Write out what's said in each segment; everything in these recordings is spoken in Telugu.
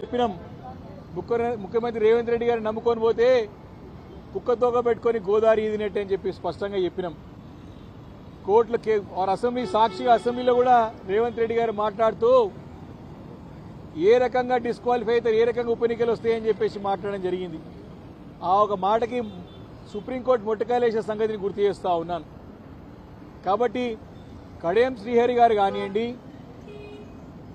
చెప్పినాం. ముఖ్యమంత్రి రేవంత్ రెడ్డి గారిని నమ్ముకొని పోతే కుక్కతోక పెట్టుకొని గోదావరి ఈదినట్టు అని చెప్పి స్పష్టంగా చెప్పినాం. కోర్టుల అసెంబ్లీ సాక్షిగా అసెంబ్లీలో కూడా రేవంత్ రెడ్డి గారు మాట్లాడుతూ ఏ రకంగా డిస్క్వాలిఫై అయితే ఏ రకంగా ఉప ఎన్నికలు వస్తాయని చెప్పేసి మాట్లాడడం జరిగింది. ఆ ఒక మాటకి సుప్రీంకోర్టు మొట్టకాయలేసే సంగతిని గుర్తు చేస్తూ ఉన్నాను. కాబట్టి కడియం శ్రీహరి గారు కానివ్వండి,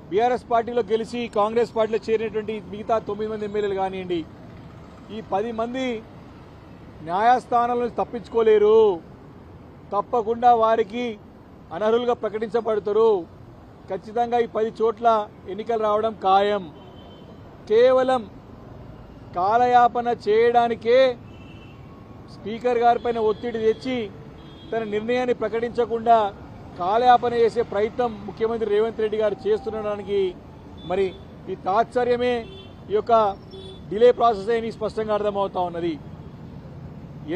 బీఆర్ఎస్ పార్టీలో గెలిచి కాంగ్రెస్ పార్టీలో చేరినటువంటి మిగతా 9 మంది ఎమ్మెల్యేలు కానివ్వండి, ఈ 10 మంది న్యాయస్థానాల నుంచి తప్పించుకోలేరు. తప్పకుండా వారికి అనర్హులుగా ప్రకటించబడతారు. ఖచ్చితంగా ఈ 10 చోట్ల ఎన్నికలు రావడం ఖాయం. కేవలం కాలయాపన చేయడానికే స్పీకర్ గారిపైన ఒత్తిడి తెచ్చి తన నిర్ణయాన్ని ప్రకటించకుండా కాలయాపన చేసే ప్రయత్నం ముఖ్యమంత్రి రేవంత్ రెడ్డి గారు చేస్తుండడానికి మరి ఈ తాత్సర్యమే ఈ యొక్క డిలే ప్రాసెస్ అని స్పష్టంగా అర్థమవుతా ఉన్నది.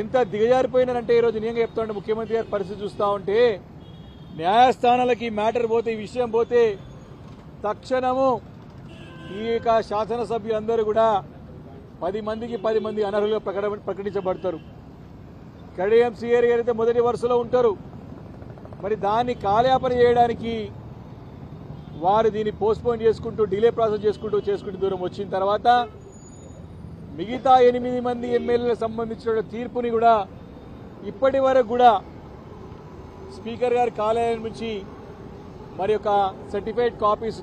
ఎంత దిగజారిపోయినారంటే ఈరోజు నేను చెప్తా ఉంటే ముఖ్యమంత్రి గారి పరిస్థితి చూస్తూ ఉంటే న్యాయస్థానాలకి మ్యాటర్ పోతే, ఈ విషయం పోతే తక్షణము ఈ యొక్క శాసనసభ్యులందరూ కూడా 10 మందికి 10 మంది అనర్హులుగా ప్రకటించబడతారు. కడియం శ్రీహరి గారు అయితే మొదటి వరుసలో ఉంటారు. మరి దాన్ని కాలయాపన చేయడానికి వారు దీన్ని పోస్ట్పోన్ చేసుకుంటూ డిలే ప్రాసెస్ చేసుకుంటూ దూరం వచ్చిన తర్వాత మిగతా 8 మంది ఎమ్మెల్యేలకు సంబంధించిన తీర్పుని కూడా ఇప్పటి వరకు కూడా స్పీకర్ గారి కార్యాలయం నుంచి మరి యొక్క సర్టిఫైడ్ కాపీస్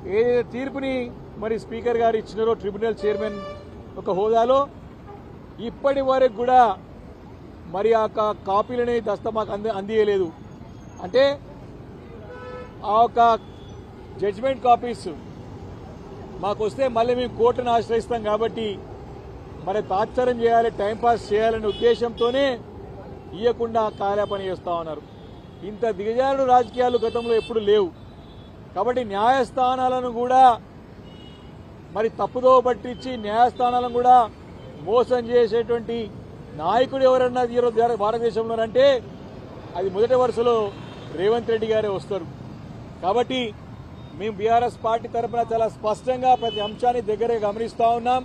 ఏదైతే తీర్పుని మరి స్పీకర్ గారు ఇచ్చినారో ట్రిబ్యునల్ చైర్మన్ ఒక హోదాలో ఇప్పటి వరకు కూడా మరి ఆ కాపీలని దస్తా మాకు అందియలేదు. అంటే ఆ ఒక జడ్జిమెంట్ కాపీస్ మాకు వస్తే మళ్ళీ మేము కోర్టును ఆశ్రయిస్తాం కాబట్టి మరి తాత్సర్యం చేయాలి, టైంపాస్ చేయాలనే ఉద్దేశంతోనే ఇవ్వకుండా కాలయాపన చేస్తా ఉన్నారు. ఇంత దిగజారుడు రాజకీయాలు గతంలో ఎప్పుడు లేవు. కాబట్టి న్యాయస్థానాలను కూడా మరి తప్పుదో పట్టించి న్యాయస్థానాలను కూడా మోసం చేసేటువంటి నాయకుడు ఎవరన్నా ఈరోజు భారతదేశంలోనంటే అది మొదటి వరుసలో రేవంత్ రెడ్డి గారే వస్తారు. కాబట్టి మేము బీఆర్ఎస్ పార్టీ తరఫున చాలా స్పష్టంగా ప్రతి అంశాన్ని దగ్గరగా గమనిస్తూ ఉన్నాం.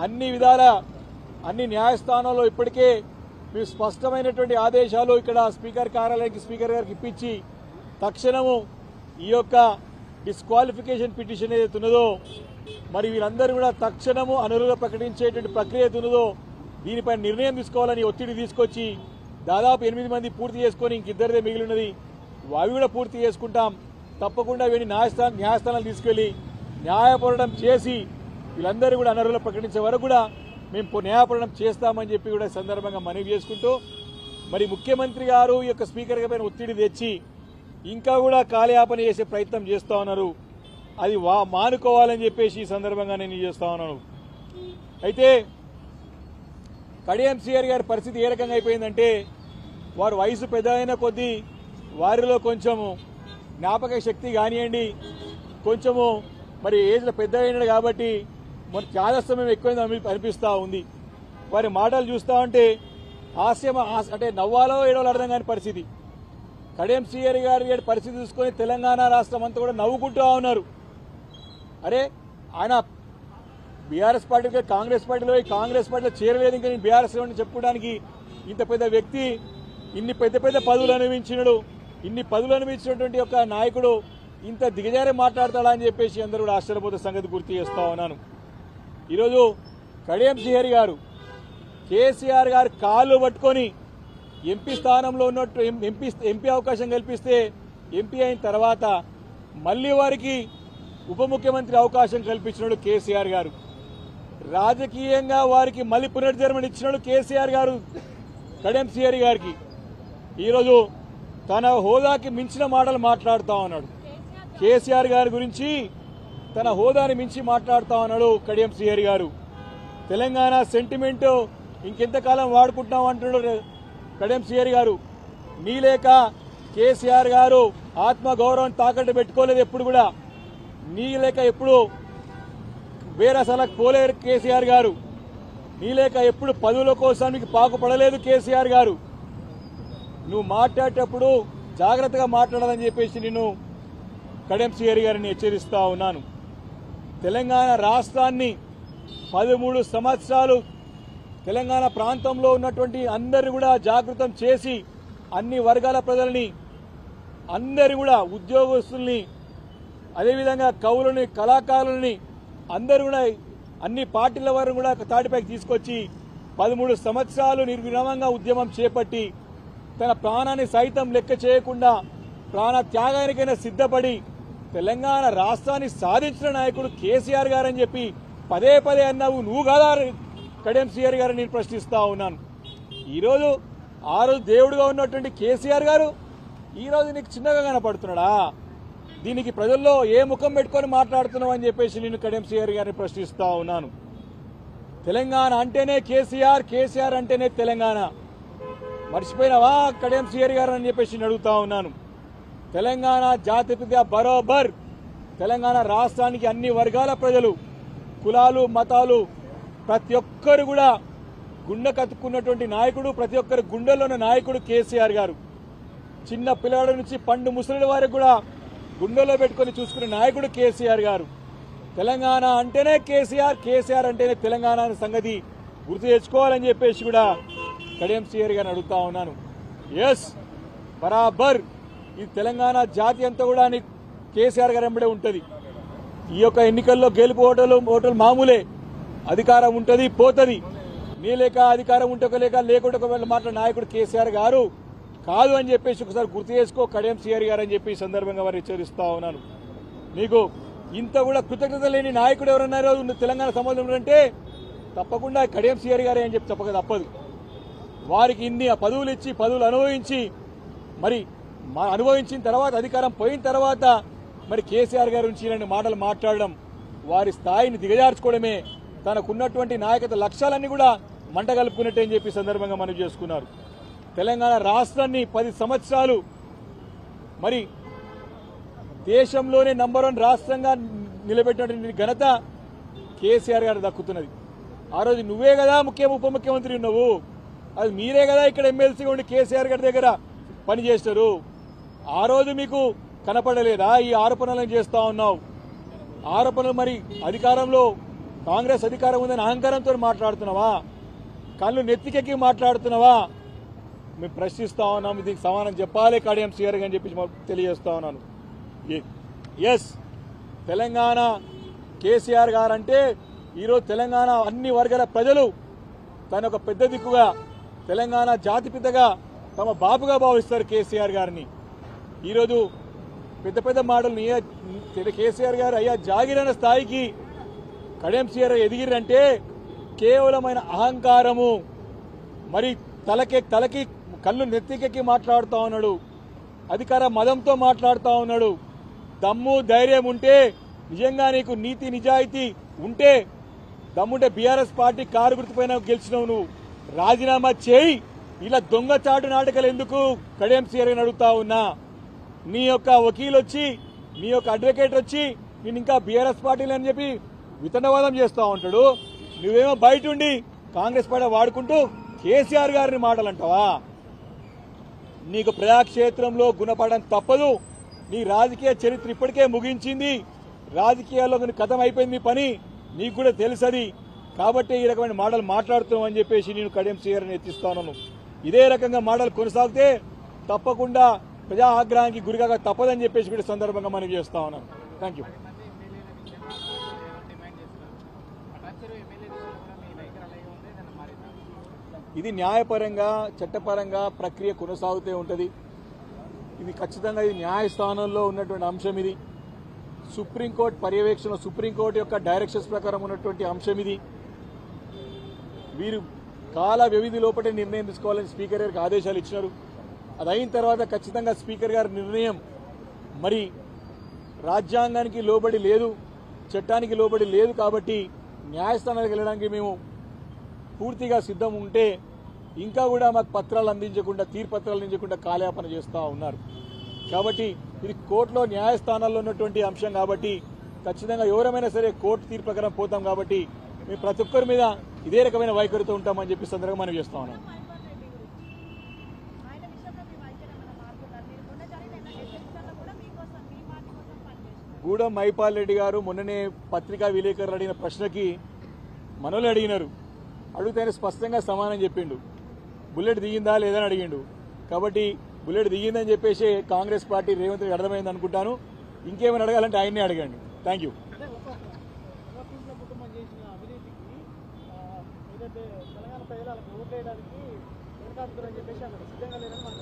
అన్ని విధాల అన్ని న్యాయస్థానాల్లో ఇప్పటికే మేము స్పష్టమైనటువంటి ఆదేశాలు ఇక్కడ స్పీకర్ కార్యాలయానికి స్పీకర్ గారికి ఇప్పించి తక్షణము ఈ యొక్క డిస్క్వాలిఫికేషన్ పిటిషన్ ఏదైతే ఉన్నదో మరి వీరందరూ కూడా తక్షణము అనర్హులుగా ప్రకటించేటువంటి ప్రక్రియ ఉన్నదో దీనిపై నిర్ణయం తీసుకోవాలని ఒత్తిడి తీసుకొచ్చి దాదాపు 8 మంది పూర్తి చేసుకొని ఇంకిద్దరిదే మిగిలినది అవి కూడా పూర్తి చేసుకుంటాం. తప్పకుండా వీడిని న్యాయస్థానాలు తీసుకెళ్లి న్యాయపోరాటం చేసి వీళ్ళందరూ కూడా అనర్హులు ప్రకటించే వరకు కూడా మేము న్యాయపోరాటం చేస్తామని చెప్పి కూడా సందర్భంగా మనవి చేసుకుంటూ మరి ముఖ్యమంత్రి గారు ఈ యొక్క స్పీకర్ పైన ఒత్తిడి తెచ్చి ఇంకా కూడా కాలయాపన చేసే ప్రయత్నం చేస్తా ఉన్నారు. అది మానుకోవాలని చెప్పేసి ఈ సందర్భంగా నేను చేస్తా ఉన్నాను. అయితే కడియం శ్రీహరి గారి పరిస్థితి ఏ రకంగా అయిపోయిందంటే వారు వయసు పెద్ద అయిన కొద్దీ వారిలో కొంచెము జ్ఞాపక శక్తి కానివ్వండి, కొంచెము మరి ఏజ్లో పెద్ద అయినాడు కాబట్టి మరి చాదస్తమయం ఎక్కువైంది అనిపిస్తూ ఉంది. వారి మాటలు చూస్తూ ఉంటే హాస్యం అంటే నవ్వాలో ఏడవాలో అర్థం కాని పరిస్థితి. కడియం శ్రీహరి గారి పరిస్థితి చూసుకొని తెలంగాణ రాష్ట్రం అంతా కూడా నవ్వుకుంటూ ఉన్నారు. అరే ఆయన బీఆర్ఎస్ పార్టీకి కాంగ్రెస్ పార్టీలో చేరలేదు, ఇంకా నేను బీఆర్ఎస్ చెప్పుకోవడానికి ఇంత పెద్ద వ్యక్తి ఇన్ని పెద్ద పదవులు అనుభవించినడు, ఇన్ని పదవులు అనుభవించినటువంటి ఒక నాయకుడు ఇంత దిగజారే మాట్లాడతాడా అని చెప్పేసి అందరూ కూడా ఆశ్చర్యపోతే సంగతి గుర్తు చేస్తా ఉన్నాను. ఈరోజు కడియం శ్రీహరి గారు కేసీఆర్ గారు కాళ్ళు పట్టుకొని ఎంపీ స్థానంలో ఉన్నట్టు ఎంపీ అవకాశం కల్పిస్తే ఎంపీ అయిన తర్వాత మళ్లీ వారికి ఉప ముఖ్యమంత్రి అవకాశం కల్పించినాడు కేసీఆర్ గారు. రాజకీయంగా వారికి మళ్లీ పునర్జన్మని ఇచ్చినాడు కేసీఆర్ గారు కడియం శ్రీహరి గారికి. ఈరోజు తన హోదాకి మించిన మాటలు మాట్లాడుతా ఉన్నాడు. కేసీఆర్ గారి గురించి తన హోదాని మించి మాట్లాడుతా ఉన్నాడు కడియం శ్రీహరి గారు. తెలంగాణ సెంటిమెంట్ ఇంకెంతకాలం వాడుకుంటున్నాం అంటున్నాడు కడియం శ్రీహరి గారు. నీలేక కేసీఆర్ గారు ఆత్మగౌరవం తాకట్టు పెట్టుకోలేదు, ఎప్పుడు కూడా నీలేక ఎప్పుడు వేరసలకు పోలేరు కేసీఆర్ గారు. నీలేక ఎప్పుడు పదవుల కోసానికి పాకుపడలేదు కేసీఆర్ గారు. నువ్వు మాట్లాడేటప్పుడు జాగ్రత్తగా మాట్లాడాలని చెప్పేసి నేను కడియం శ్రీహరి గారిని హెచ్చరిస్తా ఉన్నాను. తెలంగాణ రాష్ట్రాన్ని 13 సంవత్సరాలు తెలంగాణ ప్రాంతంలో ఉన్నటువంటి అందరిని కూడా జాగృతం చేసి అన్ని వర్గాల ప్రజల్ని అందరి కూడా ఉద్యోగస్తుల్ని అదేవిధంగా కవులని కళాకారులని అందరూ కూడా అన్ని పార్టీల వారు కూడా తాటిపైకి తీసుకొచ్చి 13 సంవత్సరాలు నిర్విరామంగా ఉద్యమం చేపట్టి తన ప్రాణాన్ని సైతం లెక్క చేయకుండా ప్రాణ త్యాగానికైనా సిద్ధపడి తెలంగాణ రాష్ట్రాన్ని సాధించిన నాయకుడు కేసీఆర్ గారని చెప్పి పదే పదే అన్నావు నువ్వు కాదా కడియం శ్రీహరి గారు నేను ప్రశ్నిస్తా ఉన్నాను. ఈరోజు ఆ రోజు దేవుడుగా ఉన్నటువంటి కేసీఆర్ గారు ఈరోజు నీకు చిన్నగా కనపడుతున్నాడా? దీనికి ప్రజల్లో ఏ ముఖం పెట్టుకొని మాట్లాడుతున్నావు అని చెప్పేసి నేను కడియం శ్రీహరి గారిని ప్రశ్నిస్తా ఉన్నాను. తెలంగాణ అంటేనే కేసీఆర్, కేసీఆర్ అంటేనే తెలంగాణ. మర్చిపోయినావా కడియం శ్రీహరి గారు అని చెప్పేసి నేను అడుగుతా ఉన్నాను. తెలంగాణ జాతిపిత బరోబర్ తెలంగాణ రాష్ట్రానికి అన్ని వర్గాల ప్రజలు, కులాలు, మతాలు ప్రతి ఒక్కరు కూడా గుండె కత్తుకున్నటువంటి నాయకుడు, ప్రతి ఒక్కరి గుండెల్లో ఉన్న నాయకుడు కేసీఆర్ గారు. చిన్న పిల్లవాడి నుంచి పండు ముసలి వారికి కూడా గుండెలో పెట్టుకుని చూసుకునే నాయకుడు కేసీఆర్ గారు. తెలంగాణ అంటేనే కేసీఆర్, కేసీఆర్ అంటేనే తెలంగాణ అనే సంగతి గుర్తు తెచ్చుకోవాలని చెప్పేసి కూడా కడియం శ్రీహరి గారిని అడుగుతా ఉన్నాను. ఎస్, బరాబర్ ఈ తెలంగాణ జాతి అంతా కూడా కేసీఆర్ గారు వెంబడే ఉంటుంది. ఈ యొక్క ఎన్నికల్లో గెలుపు ఓటలు మామూలే. అధికారం ఉంటుంది, పోతుంది. నీ లేక అధికారం ఉంటే లేక లేకుంటే ఒకవేళ మాట్లాడిన నాయకుడు కేసీఆర్ గారు కాదు అని చెప్పేసి ఒకసారి గుర్తు చేసుకో కడియం శ్రీహరి గారు అని చెప్పి ఈ సందర్భంగా వారు హెచ్చరిస్తా ఉన్నాను. నీకు ఇంత కూడా కృతజ్ఞత లేని నాయకుడు ఎవరన్నారో తెలంగాణ సమాజంలో అంటే తప్పకుండా కడియం శ్రీహరి గారే అని చెప్పి చెప్పక తప్పదు. వారికి ఇన్ని పదవులు ఇచ్చి పదవులు అనుభవించి మరి అనుభవించిన తర్వాత అధికారం పోయిన తర్వాత మరి కేసీఆర్ గారి నుంచి ఇలాంటి మాటలు మాట్లాడడం వారి స్థాయిని దిగజార్చుకోవడమే, తనకున్నటువంటి నాయకత్వ లక్ష్యాలన్నీ కూడా మంట కలుపుకున్నట్టే అని చెప్పి సందర్భంగా మనం చేసుకున్నారు. తెలంగాణ రాష్ట్రాన్ని 10 సంవత్సరాలు మరి దేశంలోనే నంబర్ 1 రాష్ట్రంగా నిలబెట్టినటువంటి ఘనత కేసీఆర్ గారు దక్కుతున్నది. ఆ రోజు నువ్వే కదా ఉప ముఖ్యమంత్రి ఉన్నావు, అది మీరే కదా ఇక్కడ ఎమ్మెల్సీగా ఉండి కేసీఆర్ గారి దగ్గర పనిచేస్తారు. ఆ రోజు మీకు కనపడలేదా? ఈ ఆరోపణలను చేస్తా ఉన్నావు. ఆరోపణలు మరి అధికారంలో కాంగ్రెస్ అధికారం ఉందని అహంకారంతో మాట్లాడుతున్నావా? కళ్ళు నెత్తికెక్కి మాట్లాడుతున్నావా? మేము ప్రశ్నిస్తా ఉన్నాము. దీనికి సమానం చెప్పాలి కడియం శ్రీహరి అని చెప్పి తెలియజేస్తా ఉన్నాను. ఎస్, తెలంగాణ కేసీఆర్ గారు అంటే ఈరోజు తెలంగాణ అన్ని వర్గాల ప్రజలు తన ఒక పెద్ద దిక్కుగా తెలంగాణ జాతిపితగా తమ బాబుగా భావిస్తారు కేసీఆర్ గారిని. ఈరోజు పెద్ద పెద్ద మాటలు కేసీఆర్ గారు అయ్యా జాగిరన్న స్థాయికి కడియం శ్రీహరి ఎదిగిరంటే కేవలమైన అహంకారము, మరి తలకి కళ్ళు నెత్తికెక్కి మాట్లాడుతూ ఉన్నాడు, అధికార మదంతో మాట్లాడుతూ ఉన్నాడు. దమ్ము ధైర్యం ఉంటే, నిజంగా నీకు నీతి నిజాయితీ ఉంటే, దమ్ముంటే బీఆర్ఎస్ పార్టీ కారు గుర్తుపైన గెలిచినావు, నువ్వు రాజీనామా చేయి. ఇలా దొంగచాటు నాటకాలు ఎందుకు కడియం శ్రీహరి అడుగుతా ఉన్నా. నీ యొక్క వకీలు వచ్చి, నీ యొక్క అడ్వకేట్ వచ్చి నేను ఇంకా బీఆర్ఎస్ పార్టీలు అని చెప్పి వితండవాదం చేస్తూ ఉంటాడు. నువ్వేమో బయట ఉండి కాంగ్రెస్ పార్టీ వాడుకుంటూ కేసీఆర్ గారిని మాటలంటావా? నీకు ప్రజాక్షేత్రంలో గుణపడడం తప్పదు. నీ రాజకీయ చరిత్ర ఇప్పటికే ముగించింది. రాజకీయాల్లో కథం అయిపోయింది పని, నీకు కూడా తెలుసది. కాబట్టి ఈ రకమైన మాటలు మాట్లాడుతున్నావు అని చెప్పేసి నేను కడియం శ్రీహరిని ఎత్తిస్తాను. ఇదే రకంగా మాటలు కొనసాగితే తప్పకుండా ప్రజా ఆగ్రహానికి గురిగా తప్పదని చెప్పేసి కూడా సందర్భంగా మనం చేస్తా ఉన్నాం. Thank you. ఇది న్యాయపరంగా చట్టపరంగా ప్రక్రియ కొనసాగుతూ ఉంటుంది. ఇది ఖచ్చితంగా ఇది న్యాయస్థానంలో ఉన్నటువంటి అంశం. ఇది సుప్రీంకోర్టు పర్యవేక్షణ, సుప్రీంకోర్టు యొక్క డైరెక్షన్స్ ప్రకారం ఉన్నటువంటి అంశం. ఇది వీరు కాల వ్యవధి లోపటే నిర్ణయం తీసుకోవాలని స్పీకర్ గారికి ఆదేశాలు ఇచ్చినారు. అది అయిన తర్వాత ఖచ్చితంగా స్పీకర్ గారి నిర్ణయం మరి రాజ్యాంగానికి లోబడి లేదు, చట్టానికి లోబడి లేదు. కాబట్టి న్యాయస్థానానికి వెళ్ళడానికి మేము పూర్తిగా సిద్ధం ఉంటే ఇంకా కూడా మాకు పత్రాలు అందించకుండా, తీర్పత్రాలు అందించకుండా కాలయాపన చేస్తూ ఉన్నారు. కాబట్టి ఇది కోర్టులో న్యాయస్థానాల్లో ఉన్నటువంటి అంశం కాబట్టి ఖచ్చితంగా ఎవరైనా సరే కోర్టు తీర్పు ప్రకారం పోతాం. కాబట్టి మేము ప్రతి ఒక్కరి మీద ఇదే రకమైన వైఖరితో ఉంటామని చెప్పి సందర్భంగా మనం చేస్తా ఉన్నాం. గూడెం మైపాల్ రెడ్డి గారు మొన్ననే పత్రికా విలేకరులు అడిగిన ప్రశ్నకి మనోళ్ళు అడిగినారు. అడిగితే ఆయన స్పష్టంగా సమానం చెప్పిండు. బుల్లెట్ దిగిందా లేదని అడిగిండు. కాబట్టి బుల్లెట్ దిగిందని చెప్పేసి కాంగ్రెస్ పార్టీ రేవంత్ రెడ్డి అర్థమైంది అనుకుంటాను. ఇంకేమైనా అడగాలంటే ఆయన్నే అడగండి. Thank you.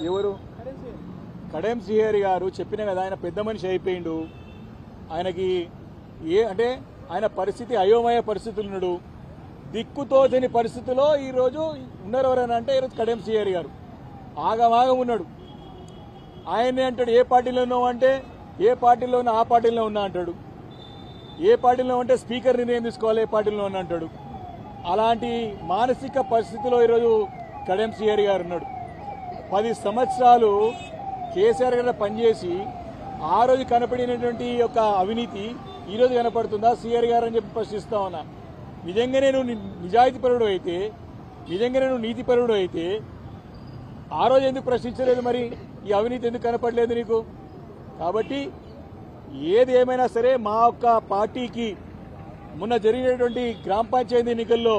ఎవరు? కడెం శ్రీహరి గారు చెప్పిన కదా, ఆయన పెద్ద మనిషి అయిపోయిండు. ఆయనకి అంటే ఆయన పరిస్థితి అయోమయ పరిస్థితులు ఉన్నాడు. దిక్కుతోచని పరిస్థితిలో ఈరోజు ఉన్నారు. ఎవరైనా అంటే ఈరోజు కడెం శ్రీహరి గారు ఆగమాగం ఉన్నాడు. ఆయనే అంటాడు ఏ పార్టీలో ఉన్నావు అంటే ఏ పార్టీలో ఉన్నా ఆ పార్టీలో ఉన్నా అంటాడు. ఏ పార్టీలో ఉంటే స్పీకర్ నిర్ణయం తీసుకోవాలి ఏ పార్టీలో ఉన్నా అంటాడు. అలాంటి మానసిక పరిస్థితిలో ఈరోజు కడెం శ్రీహరి గారు ఉన్నాడు. 10 సంవత్సరాలు కేసీఆర్ గారు పనిచేసి ఆ రోజు కనపడినటువంటి యొక్క అవినీతి ఈ రోజు కనపడుతుందా శ్రీహరి గారు అని చెప్పి ప్రశ్నిస్తా ఉన్నా. నిజంగానే నువ్వు నిజాయితీపరుడు అయితే, నిజంగానే నువ్వు నీతిపరుడు అయితే ఆ రోజు ఎందుకు ప్రశ్నించలేదు? మరి ఈ అవినీతి ఎందుకు కనపడలేదు నీకు? కాబట్టి ఏది ఏమైనా సరే మా యొక్క పార్టీకి మొన్న జరిగినటువంటి గ్రామ పంచాయతీ ఎన్నికల్లో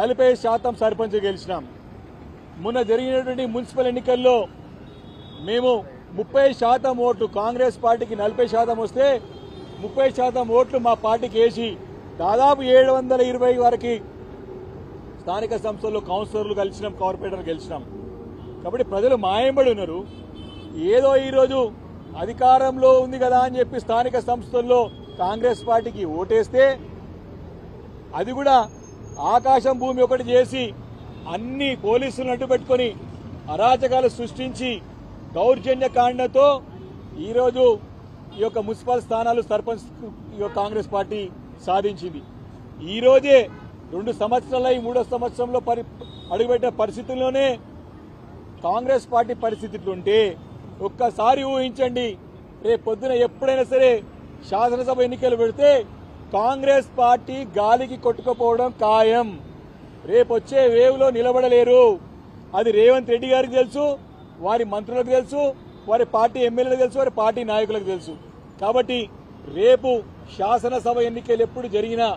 40% సర్పంచ్ గెలిచినాం. మొన్న జరిగినటువంటి మున్సిపల్ ఎన్నికల్లో మేము 30% ఓట్లు, కాంగ్రెస్ పార్టీకి 40% వస్తే 30% ఓట్లు మా పార్టీకి వేసి దాదాపు 720 వరకు స్థానిక సంస్థల్లో కౌన్సిలర్లు గెలిచినాం, కార్పొరేటర్లు గెలిచినాం. కాబట్టి ప్రజలు మాయంబడి ఉన్నారు. ఏదో ఈరోజు అధికారంలో ఉంది కదా అని చెప్పి స్థానిక సంస్థల్లో కాంగ్రెస్ పార్టీకి ఓటేస్తే అది కూడా ఆకాశం భూమి ఒకటి చేసి అన్ని పోలీసులను అడ్డుపెట్టుకుని అరాచకాలు సృష్టించి దౌర్జన్య కాండతో ఈరోజు ఈ యొక్క మున్సిపల్ స్థానాలు సర్పంచ్ కాంగ్రెస్ పార్టీ సాధించింది. ఈ రోజే 2 సంవత్సరాల 3వ సంవత్సరంలో అడుగుపెట్టిన పరిస్థితుల్లోనే కాంగ్రెస్ పార్టీ పరిస్థితి ఇట్లుంటే ఒక్కసారి ఊహించండి, రేపు పొద్దున ఎప్పుడైనా సరే శాసనసభ ఎన్నికలు పెడితే కాంగ్రెస్ పార్టీ గాలికి కొట్టుకుపోవడం ఖాయం. రేపు వచ్చే వేవ్లో నిలబడలేరు. అది రేవంత్ రెడ్డి గారికి తెలుసు, వారి మంత్రులకు తెలుసు, వారి పార్టీ ఎమ్మెల్యేలకు తెలుసు, వారి పార్టీ నాయకులకు తెలుసు. కాబట్టి రేపు శాసనసభ ఎన్నికలు ఎప్పుడు జరిగినా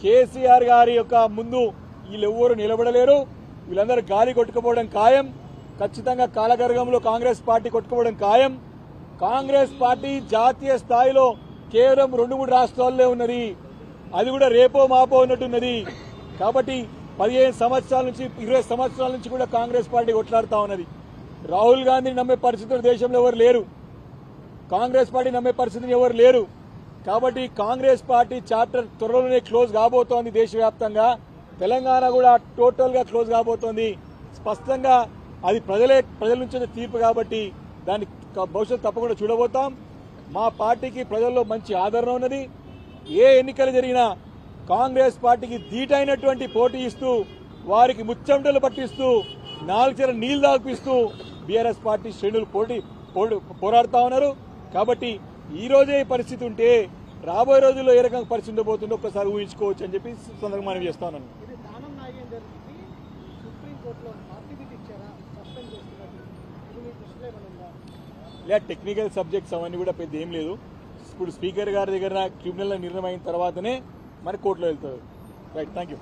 కేసీఆర్ గారి యొక్క ముందు వీళ్ళెవ్వరూ నిలబడలేరు. వీళ్ళందరూ గాలి కొట్టుకుపోవడం ఖాయం. ఖచ్చితంగా కాలగర్గంలో కాంగ్రెస్ పార్టీ కొట్టుకోవడం ఖాయం. కాంగ్రెస్ పార్టీ జాతీయ స్థాయిలో కేవలం 2-3 రాష్ట్రాల్లో ఉన్నది. అది కూడా రేపో మాపో ఉన్నట్టున్నది. కాబట్టి 15 సంవత్సరాల నుంచి 20 సంవత్సరాల నుంచి కూడా కాంగ్రెస్ పార్టీ కొట్లాడుతా ఉన్నది. రాహుల్ గాంధీని నమ్మే పరిస్థితులు దేశంలో ఎవరు లేరు. కాంగ్రెస్ పార్టీ నమ్మే పరిస్థితులు ఎవరు లేరు. కాబట్టి కాంగ్రెస్ పార్టీ చాప్టర్ త్వరలోనే క్లోజ్ కాబోతోంది. దేశవ్యాప్తంగా తెలంగాణ కూడా టోటల్ గా క్లోజ్ కాబోతోంది. స్పష్టంగా అది ప్రజల నుంచి తీర్పు కాబట్టి దాన్ని భవిష్యత్తు తప్పకుండా చూడబోతాం. మా పార్టీకి ప్రజల్లో మంచి ఆదరణ ఉన్నది. ఏ ఎన్నికలు జరిగినా కాంగ్రెస్ పార్టీకి ధీటైనటువంటి పోటీ ఇస్తూ, వారికి ముచ్చెమటలు పట్టిస్తూ, 4 చెర నీళ్లు దాపిస్తూ బీఆర్ఎస్ పార్టీ శ్రేణులు పోరాడుతా ఉన్నారు. కాబట్టి ఈ రోజే ఈ పరిస్థితి ఉంటే రాబోయే రోజుల్లో ఏ రకంగా పరిస్థితి ఉండబోతుందో ఒక్కసారి ఊహించుకోవచ్చు అని చెప్పి సందర్భంగా మనం చేస్తా ఉన్నాను. లేదా టెక్నికల్ సబ్జెక్ట్స్ అవన్నీ కూడా పెద్ద ఏం లేదు. ఇప్పుడు స్పీకర్ గారి దగ్గర క్రిమినల్ నిర్ణయం అయిన తర్వాతనే మరి కోర్టులో వెళ్తారు. Right, thank you.